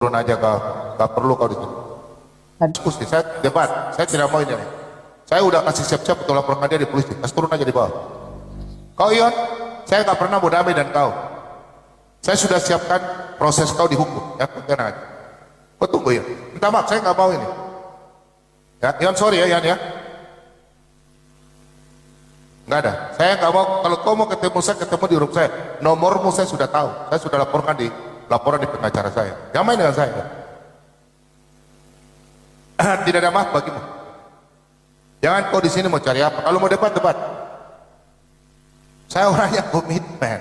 turun aja kau, gak perlu kau di sini. Diskusi, saya debat, saya tidak mau ini. Saya udah kasih siap-siap untuk laporkan dia di polisi, kasih turun aja di bawah. Kau Ion, saya gak pernah mau damai dan kau. Saya sudah siapkan proses kau dihukum, ya, tenang aja. Kau tunggu Ion, minta maaf, saya gak mau ini. Ya, Ion sorry ya Ion ya. Nggak ada, saya nggak mau. Kalau kau mau ketemu saya, ketemu di rumah saya. Nomormu saya sudah tahu, saya sudah laporkan di laporan di pengacara saya. Jangan main dengan saya. Tidak ada maaf bagimu. Jangan kau di sini mau cari apa. Kalau mau debat, debat. Saya orang yang komitmen.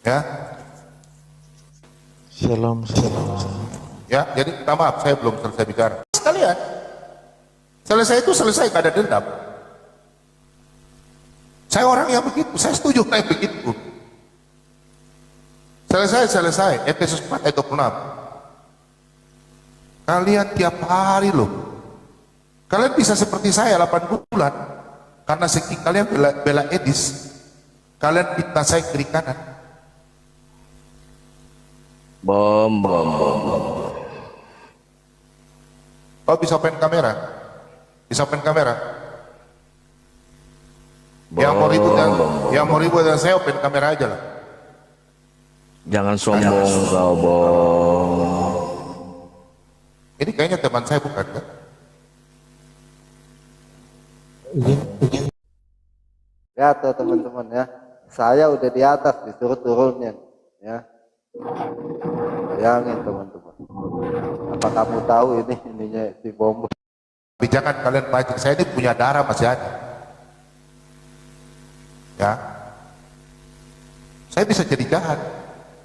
Ya. Shalom. Ya, jadi minta maaf, saya belum selesai bicara. Sekalian, selesai itu selesai, gak ada dendam. Saya orang yang begitu, saya setuju kayak begitu. Selesai. Efesus 4 ayat 26. Kalian tiap hari loh. Kalian bisa seperti saya 8 bulan. Karena saking kalian bela Edis. Kalian fitnah saya kiri kanan. Bom. Oh bisa open kamera? Bisa open kamera? Yang mau ribut dan saya open kamera aja lah. Jangan sombong kau, Bom. Ini kayaknya teman saya bukan kan? Ya tuh teman-teman ya, saya udah di atas disuruh turunin ya. Bayangin teman-teman. Apa kamu tahu ininya si Bom? Tapi jangan kalian pancing, saya ini punya darah masih ada. Ya, saya bisa jadi jahat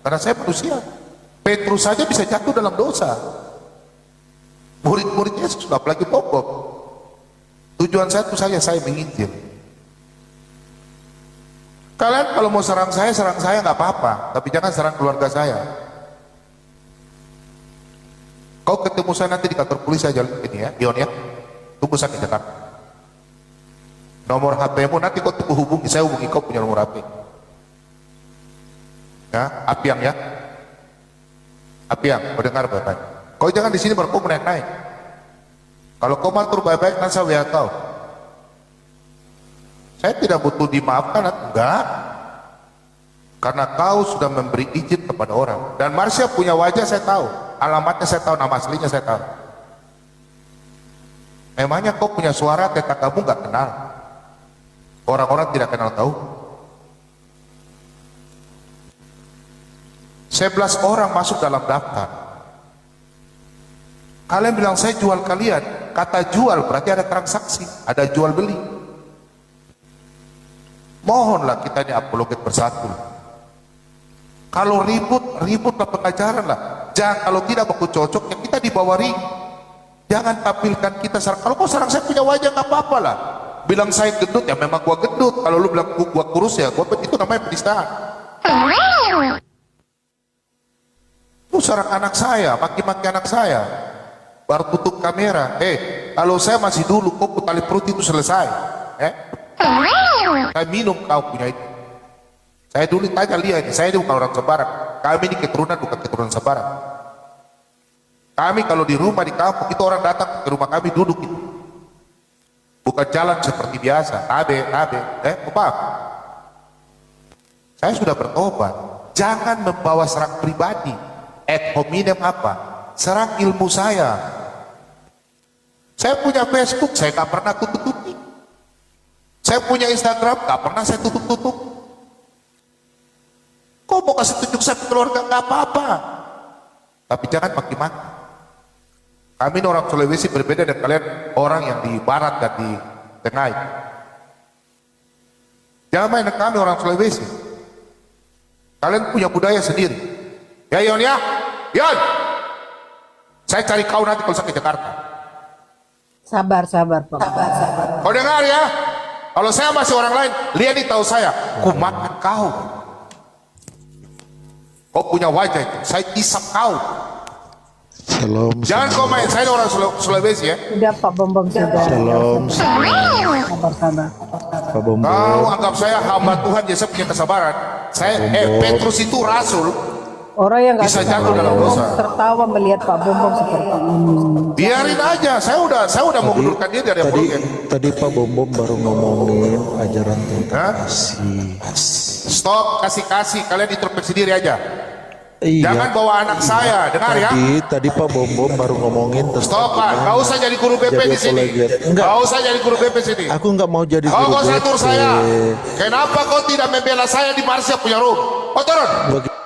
karena saya manusia. Petrus saja bisa jatuh dalam dosa. Murid-murid Yesus, apalagi Bom. Tujuan satu saja, saya menginjil. Kalian kalau mau serang saya nggak apa-apa, tapi jangan serang keluarga saya. Kau ketemu saya nanti di kantor polisi aja ini ya, Ion ya. Tunggu saya di Jakarta. Nomor HP-mu nanti kau tunggu hubungi, saya hubungi kau punya nomor HP. Ya, Apiang ya. Apiang, kau dengar baik-baik. Kau jangan di sini baru kau naik-naik. Kalau kau matur baik-baik, nanti saya WA kau. Saya tidak butuh dimaafkan, enggak. Karena kau sudah memberi izin kepada orang. Dan Marsha punya wajah saya tahu, alamatnya saya tahu, nama aslinya saya tahu. Memangnya kau punya suara tetanggamu nggak kenal? Orang-orang tidak kenal tahu. 11 orang masuk dalam daftar. Kalian bilang saya jual kalian. Kata jual berarti ada transaksi, ada jual beli. Mohonlah kita ini apologet bersatu. Kalau ributlah pengajaran lah. Jangan, kalau tidak baku cocok ya kita dibawa ring. Jangan tampilkan kita serang. Kalau kau serang saya punya wajah nggak apa-apa lah. Bilang saya gendut ya memang gua gendut. Kalau lu bilang gua kurus ya gua, itu namanya penistaan. Lu serang anak saya, maki-maki anak saya, baru tutup kamera. Kalau saya masih dulu kau tali perut itu selesai. Saya minum kau punya itu. Saya dulu tanya lihat, saya ini bukan orang Semarang. Kami ini keturunan bukan keturunan Semarang. Kami kalau di rumah di kampung itu orang datang ke rumah kami duduk itu. Bukan jalan seperti biasa, apa? Saya sudah bertobat. Jangan membawa serang pribadi. Ad hominem apa? Serang ilmu saya. Saya punya Facebook, saya nggak pernah tutup-tutup. Saya punya Instagram, nggak pernah saya tutup-tutup. Kok mau kasih tunjuk saya ke keluarga, nggak apa-apa. Tapi jangan maki-maki. Kami ini orang Sulawesi berbeda dengan kalian orang yang di barat dan di tengah. Jangan main dengan kami orang Sulawesi. Kalian punya budaya sendiri. Ya Ion ya, Ion. Saya cari kau nanti kalau saya ke Jakarta. Sabar Pak. Sabar. Kau dengar ya? Kalau saya masih orang lain, lihat nih tahu saya, kumakan kau. Kau punya wajah itu, saya isap kau. Shalom. Jangan kau main, saya ini orang Sulawesi ya. Sudah Pak Bombong sudah. Shalom. Sabar. Pak Bom. Kau anggap saya hamba Tuhan, ya saya punya kesabaran. Saya Petrus itu rasul. Orang yang nggak Bisa suka jatuh Pak dalam Bombong dosa. tertawa melihat Pak Bombong seperti ini. Biarin aja, saya udah mengundurkan diri dari Tadi, apologet. tadi Pak Bom baru ngomongin ajaran tentang Hah? kasih. Stop kasih-kasih, kalian introspeksi diri aja. Iya. Jangan bawa anak saya, dengar ya. Tadi Pak Bom baru ngomongin tentang Stop Pak, gimana gak usah jadi guru BP jadi di sini. apologet. Enggak. Gak usah jadi guru BP sini. Aku nggak mau jadi Kau guru gak usah atur BP. saya. Kenapa kau tidak membela saya di Marsha punya room? Kau turun. Bagi-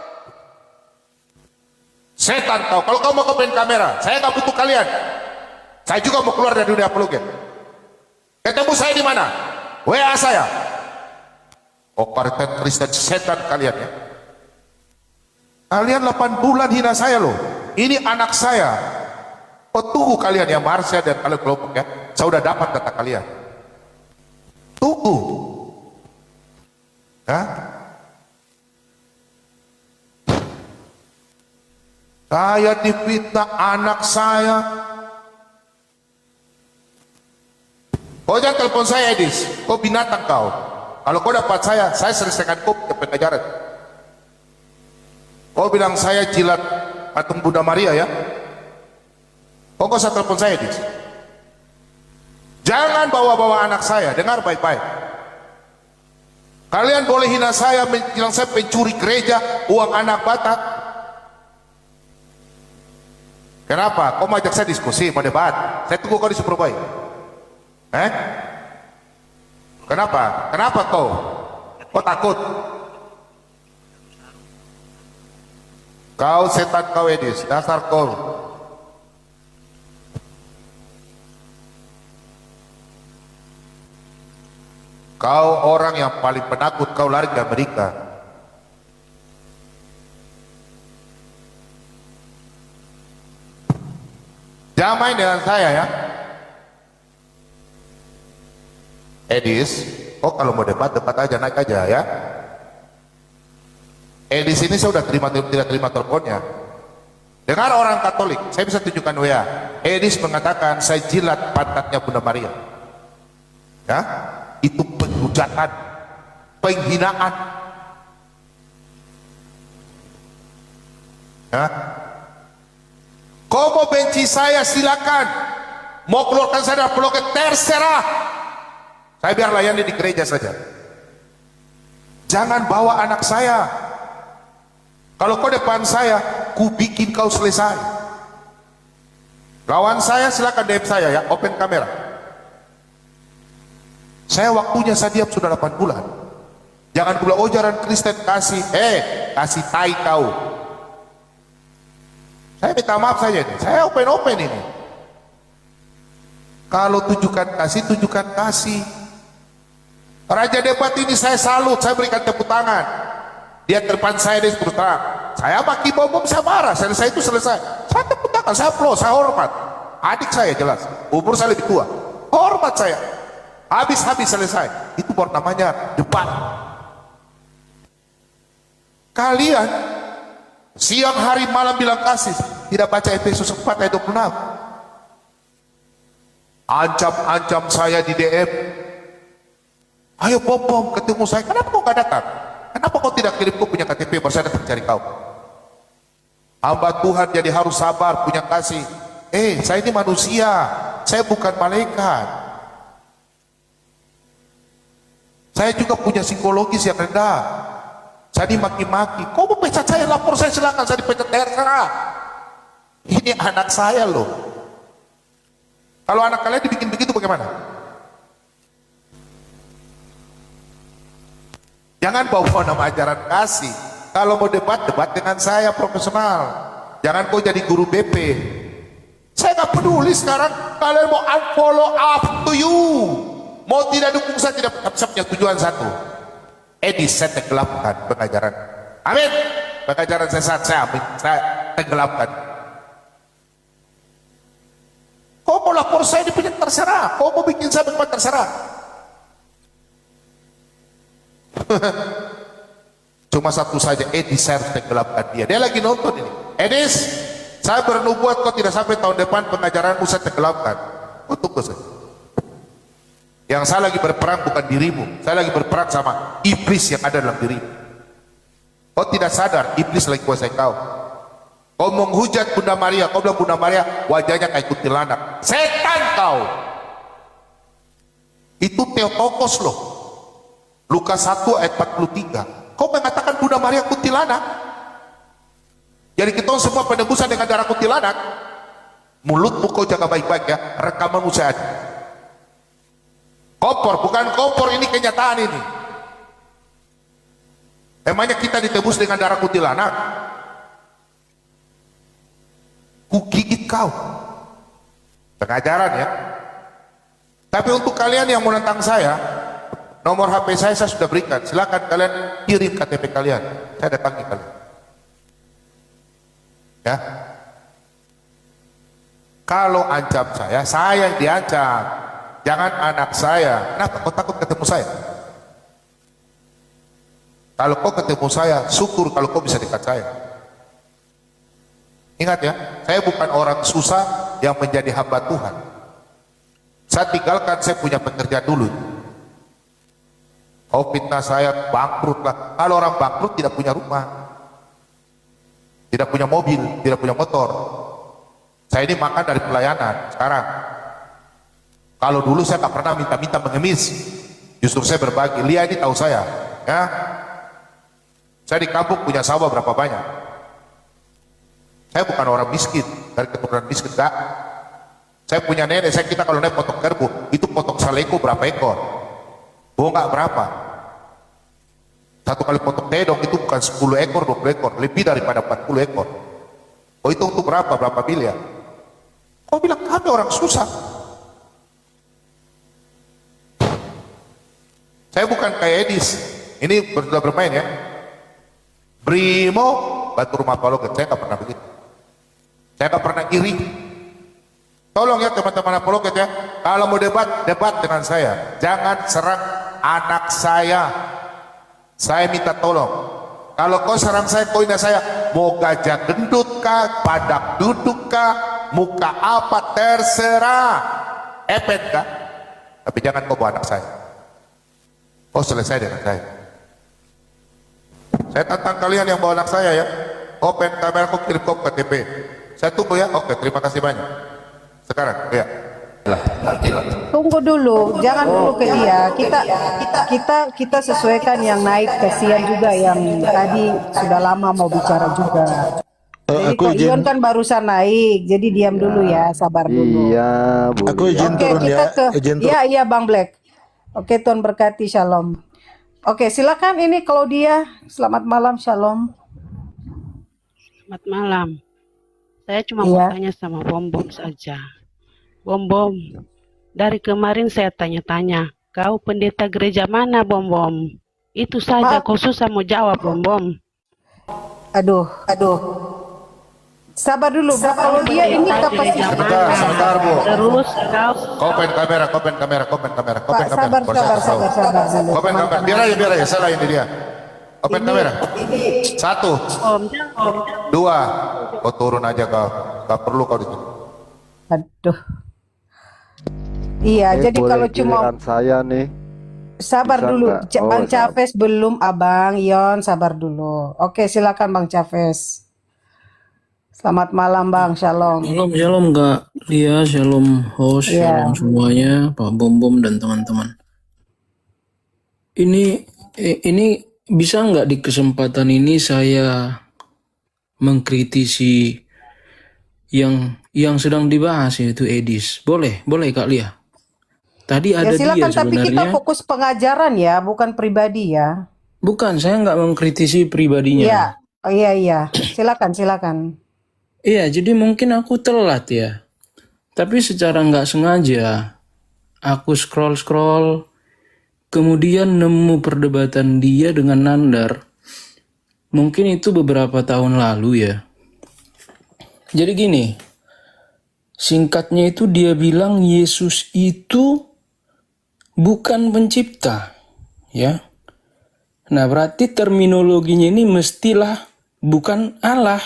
Setan kau, kalau kau mau ke kamera, saya gak butuh kalian. Saya juga mau keluar dari dunia apologet. Ketemu saya di mana? WA saya. Oh, partai Kristen setan kalian ya. Kalian 8 bulan hina saya loh. Ini anak saya. Oh, tunggu kalian ya Marsha dan kalian kelompok ya. Saya udah dapat data kalian. Tunggu. Hah? Saya difitnah anak saya. Kau jangan telepon saya Edis. Kau binatang kau. Kalau kau dapat saya selesaikan kau ke pengajaran. Kau bilang saya jilat patung Bunda Maria ya. Kau gak usah telepon saya Edis. Jangan bawa-bawa anak saya. Dengar baik-baik. Kalian boleh hina saya, bilang saya pencuri gereja, uang anak Batak. Kenapa? Kau mau ajak saya diskusi, mau debat? Saya tunggu kau di Superboy. Kenapa? Kenapa kau? Kau takut? Kau setan kau Edis, dasar kau. Kau orang yang paling penakut, kau lari ke Amerika. Jangan main dengan saya ya. Edis, oh kalau mau debat aja, naik aja ya. Edis ini saya udah tidak terima teleponnya. Dengar orang Katolik, saya bisa tunjukkan WA. Edis mengatakan saya jilat pantatnya Bunda Maria. Ya, itu penghujatan, penghinaan. Ya. Kau mau benci saya silakan, mau keluarkan saya dari apologet terserah. Saya biar layani di gereja saja. Jangan bawa anak saya. Kalau kau depan saya, ku bikin kau selesai. Lawan saya silakan DM saya ya, open kamera. Saya waktunya saya diam sudah 8 bulan. Jangan pula ajaran Kristen kasih, kasih tai kau. Saya minta maaf saja nih, saya open ini. Kalau tunjukkan kasih. Raja debat ini saya salut, saya berikan tepuk tangan. Dia depan saya dia terus terang. Saya maki Bom, saya marah, selesai itu selesai. Saya tepuk tangan, saya applause, saya hormat. Adik saya jelas, umur saya lebih tua. Hormat saya. Habis selesai. Itu baru namanya debat. Kalian siang hari malam bilang kasih, tidak baca Efesus 4 ayat 26. Ancam saya di DM. Ayo Bom ketemu saya. Kenapa kau gak datang? Kenapa kau tidak kirim kau punya KTP baru saya datang cari kau? Hamba Tuhan jadi harus sabar, punya kasih. Saya ini manusia, saya bukan malaikat. Saya juga punya psikologis yang rendah. Saya dimaki-maki. Kau mau pecat saya, lapor saya silakan, saya dipecat terserah. Ini anak saya loh. Kalau anak kalian dibikin begitu bagaimana? Jangan bawa nama ajaran kasih. Kalau mau debat dengan saya profesional. Jangan kau jadi guru BP. Saya nggak peduli sekarang. Kalian mau unfollow, up to you. Mau tidak dukung saya tidak. Saya punya tujuan satu. Edis saya tenggelamkan pengajaran. Amin. Pengajaran saya amin. Saya tenggelamkan. Kau mau lapor saya di penjara terserah. Kau mau bikin saya bagaimana terserah. Cuma satu saja, Edis saya harus tenggelamkan dia. Dia lagi nonton ini. Edis, saya bernubuat kau tidak sampai tahun depan pengajaranmu saya tenggelamkan. Kau tunggu saja. Yang saya lagi berperang bukan dirimu, saya lagi berperang sama iblis yang ada dalam dirimu. Kau tidak sadar iblis lagi kuasai kau. Kau menghujat Bunda Maria, kau bilang Bunda Maria wajahnya kayak kuntilanak. Setan kau. Itu Theotokos loh. Lukas 1 ayat 43. Kau mengatakan Bunda Maria kuntilanak. Jadi kita semua penebusan dengan darah kuntilanak. Mulutmu kau jaga baik-baik ya. Rekamanmu saya ada. Kompor, bukan kompor, ini kenyataan ini. Emangnya kita ditebus dengan darah kuntilanak? Kugigit kau. Pengajaran ya. Tapi untuk kalian yang menentang saya, nomor HP saya sudah berikan. Silakan kalian kirim KTP kalian. Saya datangi kalian. Ya. Kalau ancam saya yang diancam. Jangan anak saya. Kenapa kau takut ketemu saya? Kalau kau ketemu saya, syukur kalau kau bisa dekat saya. Ingat ya, saya bukan orang susah yang menjadi hamba Tuhan. Saya tinggalkan, saya punya pekerjaan dulu. Kau fitnah saya, bangkrut lah. Kalau orang bangkrut tidak punya rumah, tidak punya mobil, tidak punya motor. Saya ini makan dari pelayanan sekarang. Kalau dulu saya tak pernah minta-minta mengemis, justru saya berbagi. Lia ini tahu saya, ya. Saya di kampung punya sawah berapa banyak. Saya bukan orang miskin, dari keturunan miskin, enggak. Saya punya nenek, kita kalau naik potong kerbau, itu potong saleko berapa ekor? Enggak berapa. Satu kali potong tedong itu bukan 10 ekor, 20 ekor, lebih daripada 40 ekor. Oh itu untuk berapa miliar? Kau bilang kami orang susah. Saya bukan kayak Edis, ini sudah bermain ya. Brimo, bantu rumah Apologet, saya nggak pernah begitu. Saya nggak pernah iri. Tolong ya teman-teman Apologet ya, kalau mau debat dengan saya. Jangan serang anak saya. Saya minta tolong. Kalau kau serang saya, kau hina saya, mau gajah gendut kah, badak duduk kah, muka apa, terserah. Epet kah? Tapi jangan kau bawa anak saya. Kau selesai dengan saya. Saya tantang kalian yang bawa anak saya ya. Open kamera, kau kirim kau KTP. Saya tunggu ya. Oke, terima kasih banyak. Sekarang, ya. Tunggu dulu, jangan dulu ke dia. Kita sesuaikan yang naik, kasihan juga yang tadi sudah lama mau bicara juga. Jadi Kok Ion kan barusan naik, jadi diam dulu ya, sabar dulu. Iya, Bu. Aku izin Oke, turun kita ya. ke Izin turun. iya Bang Black. Oke, Tuhan berkati, shalom. Oke, silakan ini Claudia. Selamat malam, shalom. Selamat malam. Saya cuma mau tanya sama Bom Bom saja. Bom Bom, dari kemarin saya tanya-tanya, kau pendeta gereja mana Bom Bom? Itu saja kau susah mau jawab Bom Bom. Aduh. Sabar dulu, kalau dia ini kapasitas. Sebentar Bu. Terus kau Open kamera. Pak, sabar dulu. Open kamera, biar aja, salah ini dia. Open kamera. 1, 2, kau turun aja kau. Gak perlu kau di sini. Aduh. Iya, jadi kalau cuma saya nih. sabar Bisa dulu, enggak? Bang Chavez belum, Abang Yon, sabar dulu. Oke, silakan Bang Chavez. Selamat malam Bang, shalom. Shalom Kak Lia, shalom host, shalom semuanya, Pak Bom Bom dan teman-teman. Ini bisa nggak di kesempatan ini saya mengkritisi yang sedang dibahas yaitu Edis. Boleh Kak Lia. Tadi ada silakan, dia tapi kita sebenarnya. fokus pengajaran ya, bukan pribadi ya. Bukan, saya nggak mengkritisi pribadinya. Iya. Oh iya. Silakan. Iya, jadi mungkin aku telat ya. Tapi secara nggak sengaja, aku scroll, kemudian nemu perdebatan dia dengan Nandar. Mungkin itu beberapa tahun lalu ya. Jadi gini, singkatnya itu dia bilang Yesus itu bukan pencipta. Ya. Nah, berarti terminologinya ini mestilah bukan Allah.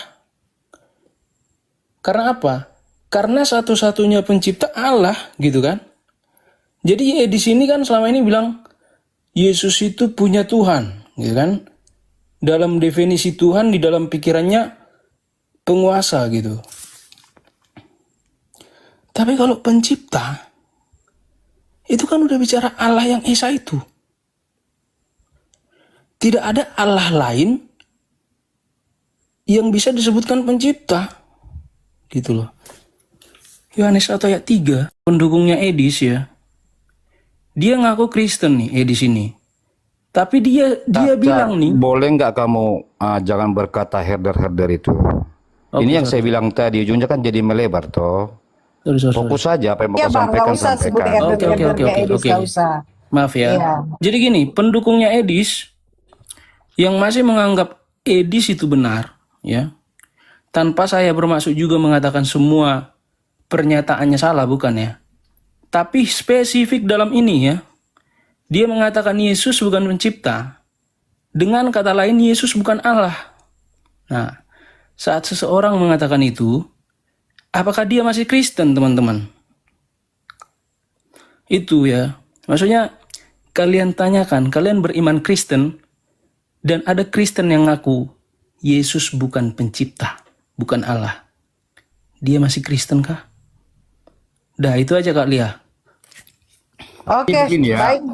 Karena apa? Karena satu-satunya pencipta Allah, gitu kan? Jadi di sini kan selama ini bilang Yesus itu punya Tuhan, gitu kan? dalam definisi Tuhan di dalam pikirannya penguasa gitu. Tapi kalau pencipta, itu kan udah bicara Allah yang Esa itu. Tidak ada Allah lain yang bisa disebutkan pencipta. Gitu loh. Yohanes 1 ayat 3, pendukungnya Edis ya. Dia ngaku Kristen nih, Edis ini. Tapi dia bilang nih, boleh nggak kamu jangan berkata herder-herder itu. Oke, Ini yang sorry. saya bilang tadi, ujungnya kan jadi melebar toh. Sorry. Fokus saja apa yang mau Ya kau bang, nggak sampaikan, usah sebut sampaikan. herder-herder Oke. kayak Edis, nggak usah. Maaf ya. Iya. Jadi gini, pendukungnya Edis yang masih menganggap Edis itu benar, ya. Tanpa saya bermaksud juga mengatakan semua pernyataannya salah, bukan ya. Tapi spesifik dalam ini ya, dia mengatakan Yesus bukan pencipta. Dengan kata lain, Yesus bukan Allah. Nah, saat seseorang mengatakan itu, apakah dia masih Kristen, teman-teman? Itu ya. Maksudnya, kalian tanyakan, kalian beriman Kristen, dan ada Kristen yang ngaku, Yesus bukan pencipta, bukan Allah. Dia masih Kristen kah? Dah, itu aja Kak Lia. Oke, Begini ya, baik.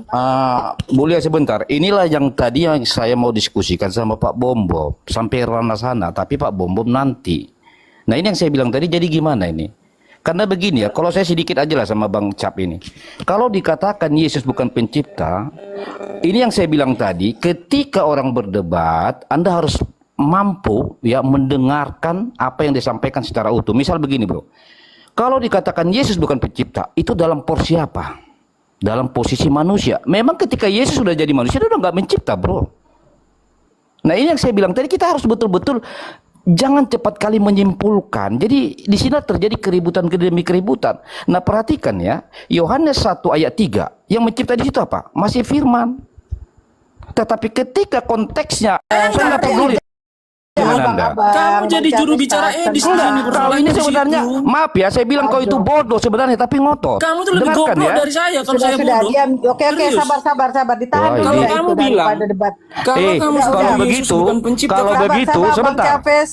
boleh sebentar. Inilah yang tadi yang saya mau diskusikan sama Pak Bombom sampai ranah sana, tapi Pak Bombom nanti. Nah ini yang saya bilang tadi, jadi gimana ini? Karena begini ya, kalau saya sedikit aja lah sama Bang Cap ini. Kalau dikatakan Yesus bukan pencipta, ini yang saya bilang tadi, ketika orang berdebat, Anda harus mampu ya mendengarkan apa yang disampaikan secara utuh. Misal begini bro, kalau dikatakan Yesus bukan pencipta, itu dalam porsi apa? Dalam posisi manusia. Memang ketika Yesus sudah jadi manusia, dia udah nggak mencipta bro. Nah ini yang saya bilang tadi, kita harus betul-betul jangan cepat kali menyimpulkan. Jadi di sini terjadi keributan demi keributan. Nah perhatikan ya, Yohanes 1 ayat 3, yang mencipta di situ apa? Masih firman. Tetapi ketika konteksnya, saya nggak peduli. Gimana Anda? Kamu jadi juru bicara Edis di sini. Kau ini persoalannya di sebenarnya, situ. maaf ya, saya bilang kau itu bodoh sebenarnya, tapi ngotot. Kamu tuh lebih Dengarkan goblok ya. dari saya kalau saya Sudah, bodoh. diam. Oke, Serius. sabar. Ditahan Wah, dulu ini- ya Kalau kamu itu bilang, daripada debat. Kalau Eh, kamu kalau sudah begitu, Yesus bukan pencipta, kalau kamu- begitu, Bang sebentar. Capes.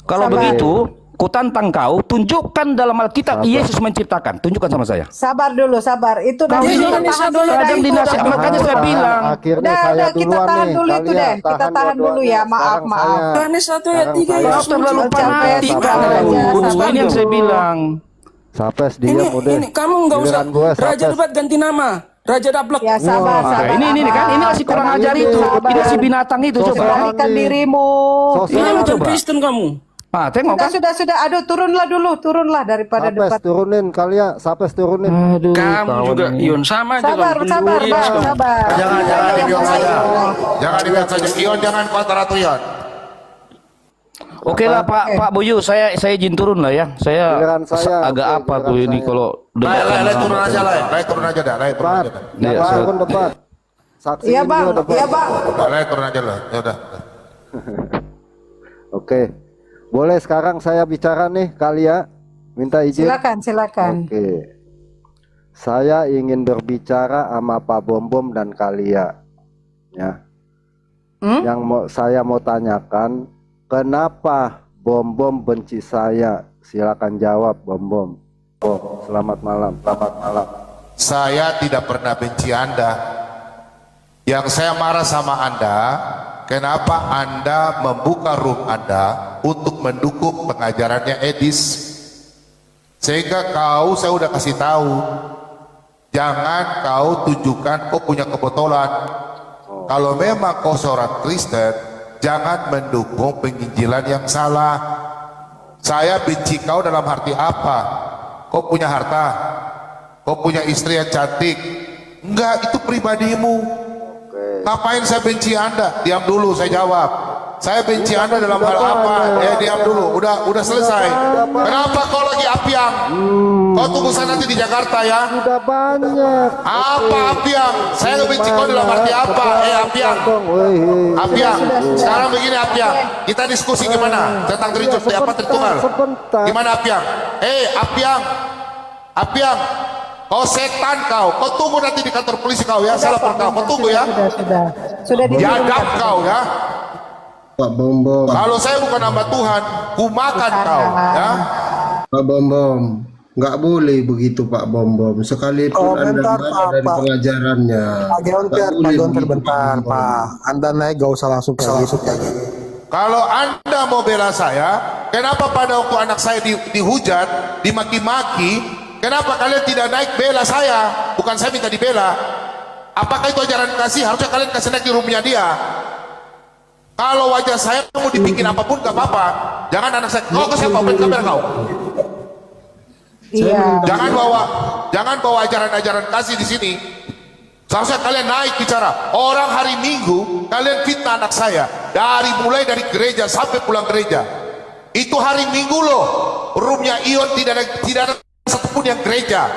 Kalau Sabar. begitu, ku tantang kau, tunjukkan dalam Alkitab Yesus menciptakan. Tunjukkan sama saya. Sabar dulu, sabar. Itu Kau nanti ini kita Yohanes tahan 1 dulu. ayat dah kadang itu. dinasihat, makanya saya bilang. Akhirnya Udah, saya kita duluan tahan nih. dulu itu Kalian deh. Kita tahan dulu dua-duanya. ya. Maaf. Sekarang saya- Yohanes 1 ayat 3 Sekarang Yesus Kau terlalu mencipta. fanatik. Sabar aja, sabar Ini yang saya bilang. Sapes Ini, diam udah. kamu nggak usah. Giliran gue, Raja Sapes. debat ganti nama. Raja Dablek. Ya sabar. Nah, ini kan, ini masih kurang Sabar. ajar itu. Sabar. Ini si binatang itu coba. Kendalikan dirimu. Sosial. Ini bukan coba. Kristen kamu. Ah, tengok kan. Sudah. Aduh, turunlah daripada Sapes debat. turunin kalian. Sapes turunin. Aduh, Kamu kawan juga, ini. Ion, sama aja Sabar, kamu. Bang. Penduduk. Sabar. Jangan dibilang saja. Jangan dibilang saja. Ion jangan kontra Ion. Oke lah Pak Boyu, saya izin turun lah ya. Saya Giliran saya, agak oke, apa giliran tuh ini saya. kalau Lai sama- turun aja Lai. Lai turun aja dah. Lai turun Debat. aja dah. Iya, Debat saya- pun debat. Saksiin Iya bang, juga debat. iya bang. Lai turun aja lah. Ya udah. Oke. Boleh sekarang saya bicara nih kali ya. Minta izin. Silakan. Oke. Saya ingin berbicara sama Pak Bombom dan Kalia. Ya. Yang saya mau tanyakan, kenapa Bombom benci saya? Silakan jawab Bombom. Oh, selamat malam. Saya tidak pernah benci Anda. Yang saya marah sama Anda, kenapa Anda membuka room Anda untuk mendukung pengajarannya Edis? Sehingga saya udah kasih tahu, jangan kau tunjukkan kau punya kebotolan. Kalau memang kau seorang Kristen, jangan mendukung penginjilan yang salah. Saya benci kau dalam arti apa? Kau punya harta, kau punya istri yang cantik. Enggak, itu pribadimu. Ngapain saya benci Anda? Diam dulu, saya jawab. Saya benci Anda dalam hal apa? Diam dulu. Udah selesai. Kenapa kau lagi apiang? Kau tunggu sana nanti di Jakarta ya. Sudah banyak. Apa apiang? Saya benci kau dalam arti apa? Apiang. Apiang. Sekarang begini apiang. Kita diskusi gimana tentang Tritunggal. Sebentar. Gimana apiang? Apiang. Kau setan kau. Kau tunggu nanti di kantor polisi kau ya. Saya lapor kau. Kau tunggu ya. Sudah Biadab kau ya. Pak Bombom. Kalau saya bukan hamba Tuhan, ku makan kau. Ya. Pak Bombom, nggak boleh begitu Pak Bombom. Sekalipun Anda Bentar, marah Pak, dari Pak. pengajarannya. Pak Gonter, Nggak boleh begitu, bentar, Bombom. Pak. Anda naik gak usah langsung kayak gitu. Kalau Anda mau bela saya, kenapa pada waktu anak saya dihujat, dimaki-maki, kenapa kalian tidak naik bela saya? Bukan saya minta dibela. Apakah itu ajaran kasih? Harusnya kalian kasih naik di rumahnya dia. Kalau wajah saya mau dibikin apapun gak apa-apa. Jangan anak saya, kau ke siapa? Open kamera kau. Iya. Jangan bawa ajaran-ajaran kasih di sini. Seharusnya kalian naik bicara. Orang hari Minggu kalian fitnah anak saya mulai dari gereja sampai pulang gereja. Itu hari Minggu loh. Roomnya Ion tidak ada satupun yang gereja.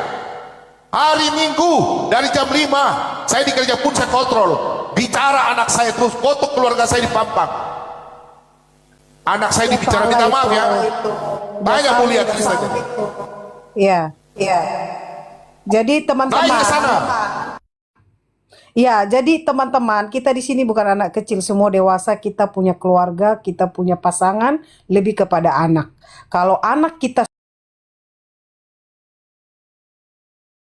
Hari Minggu dari jam 5 saya di gereja pun saya kontrol. Bicara anak saya terus, foto keluarga saya dipampang. Anak saya dibicara, minta maaf ya. Banyak mau lihat ini saja. Iya. Jadi Naik teman-teman. ke sana. Ya, jadi teman-teman, kita di sini bukan anak kecil, semua dewasa, kita punya keluarga, kita punya pasangan, lebih kepada anak. Kalau anak kita